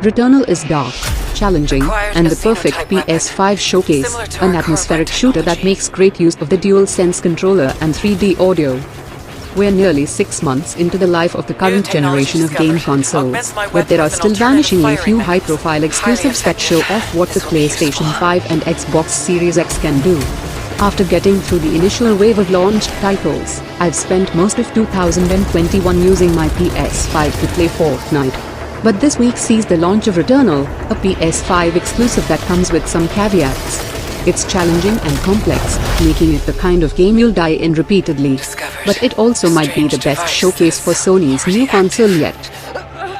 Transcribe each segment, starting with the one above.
Returnal is dark, challenging, and the perfect PS5 showcase, an atmospheric shooter that makes great use of the DualSense controller and 3D audio. We're nearly 6 months into the life of the current generation of game consoles, but there are still vanishingly few high-profile exclusives that show off what the PlayStation 5 and Xbox Series X can do. After getting through the initial wave of launched titles, I've spent most of 2021 using my PS5 to play Fortnite. But this week sees the launch of Returnal, a PS5 exclusive that comes with some caveats. It's challenging and complex, making it the kind of game you'll die in repeatedly. But it also might be the best showcase for Sony's new console yet.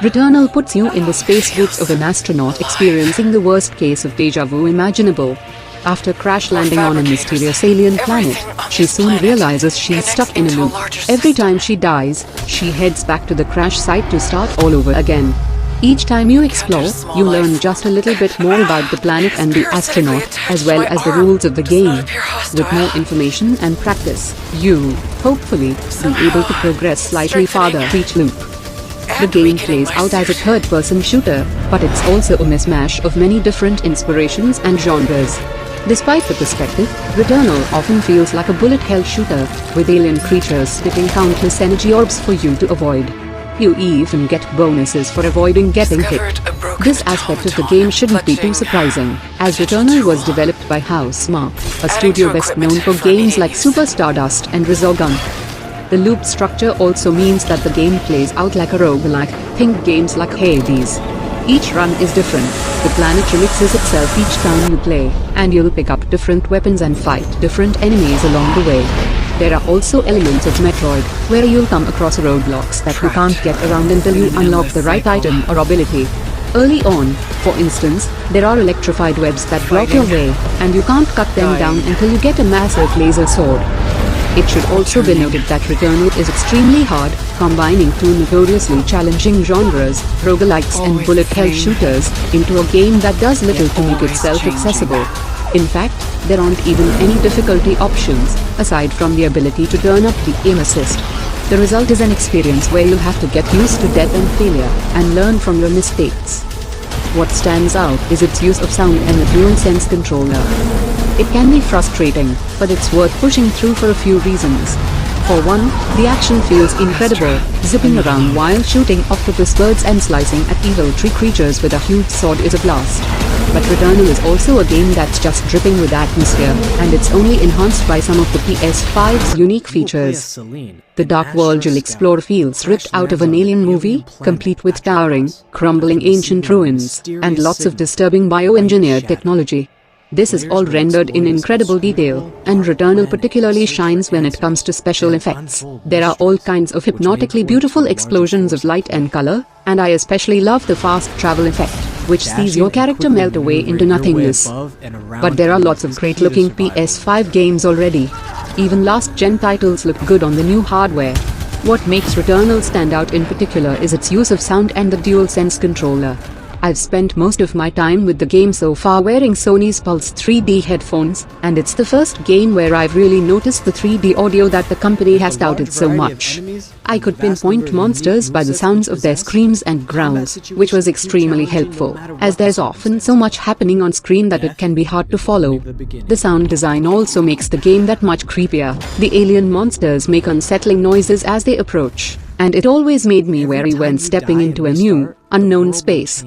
Returnal puts you in the space boots of an astronaut experiencing the worst case of deja vu imaginable. After crash landing on a mysterious alien planet, she soon realizes she's stuck in a loop. Every time she dies, she heads back to the crash site to start all over again. Each time you explore, you learn just a little bit more about the planet and the astronaut, as well as the rules of the game. With more information and practice, you'll, hopefully, be able to progress slightly farther each loop. The game plays out as a third-person shooter, but it's also a mishmash of many different inspirations and genres. Despite the perspective, Returnal often feels like a bullet hell shooter, with alien creatures spitting countless energy orbs for you to avoid. You even get bonuses for avoiding getting hit. This aspect of the game shouldn't be too surprising, as Returnal was developed by Housemarque, a studio best known for games like Super Stardust and Resogun. The loop structure also means that the game plays out like a roguelike, think games like Hades. Each run is different, the planet remixes itself each time you play, and you'll pick up different weapons and fight different enemies along the way. There are also elements of Metroid, where you'll come across roadblocks that you can't get around until you unlock the right item or ability. Early on, for instance, there are electrified webs that block your way, and you can't cut them down until you get a massive laser sword. It should also be noted that Returnal is extremely hard, combining two notoriously challenging genres, roguelikes and bullet hell shooters, into a game that does little to make itself accessible. In fact, there aren't even any difficulty options, aside from the ability to turn up the aim assist. The result is an experience where you'll have to get used to death and failure, and learn from your mistakes. What stands out is its use of sound and the DualSense controller. It can be frustrating, but it's worth pushing through for a few reasons. For one, the action feels incredible, zipping around while shooting octopus birds and slicing at evil tree creatures with a huge sword is a blast. But Returnal is also a game that's just dripping with atmosphere, and it's only enhanced by some of the PS5's unique features. The dark world you'll explore feels ripped out of an alien movie, complete with towering, crumbling ancient ruins, and lots of disturbing bioengineered technology. This is all rendered in incredible detail, and Returnal particularly shines when it comes to special effects. There are all kinds of hypnotically beautiful explosions of light and color, and I especially love the fast travel effect, which sees your character melt away into nothingness. But there are lots of great-looking PS5 games already. Even last-gen titles look good on the new hardware. What makes Returnal stand out in particular is its use of sound and the DualSense controller. I've spent most of my time with the game so far wearing Sony's Pulse 3D headphones, and it's the first game where I've really noticed the 3D audio that the company has touted so much. I could pinpoint monsters by the sounds of their screams and growls, which was extremely helpful, as there's often so much happening on screen that it can be hard to follow. The sound design also makes the game that much creepier. The alien monsters make unsettling noises as they approach, and it always made me wary when stepping into a new, unknown space.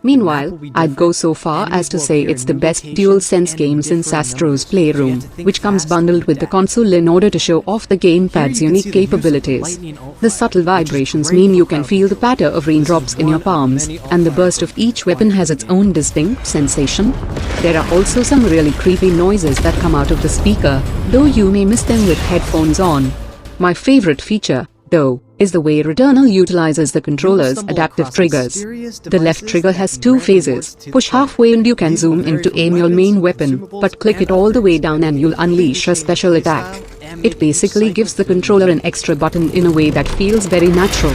Meanwhile, I'd go so far as to say it's the best DualSense game since Astro's Playroom, which comes bundled with the console in order to show off the gamepad's unique capabilities. The subtle vibrations mean you can feel the patter of raindrops in your palms, and the burst of each weapon has its own distinct sensation. There are also some really creepy noises that come out of the speaker, though you may miss them with headphones on. My favorite feature, though, is the way Returnal utilizes the controller's adaptive triggers. The left trigger has two phases. Push halfway and you can zoom in to aim your main weapon, but click it all the way down and you'll unleash a special attack. It basically gives the controller an extra button in a way that feels very natural.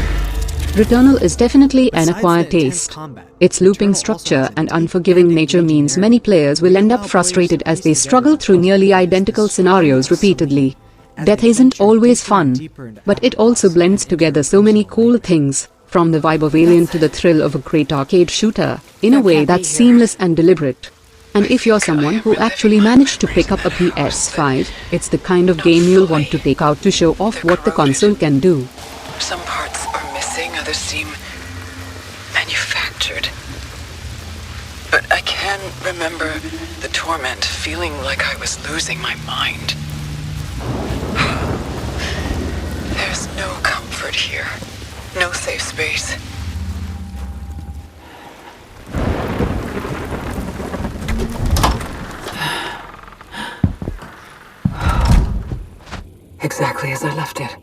Returnal is definitely an acquired taste. Its looping structure and unforgiving nature means many players will end up frustrated as they struggle through nearly identical scenarios repeatedly. Death isn't always fun, but it also blends together so many cool things. From the vibe of Alien to the thrill of a great arcade shooter, in a way that's seamless and deliberate. And if you're someone who actually managed to pick up a PS5, it's the kind of game you'll want to take out to show off what the console can do. Some parts are missing, others seem manufactured. But I can remember the torment, feeling like I was losing my mind. There's no comfort here. No safe space. Exactly as I left it.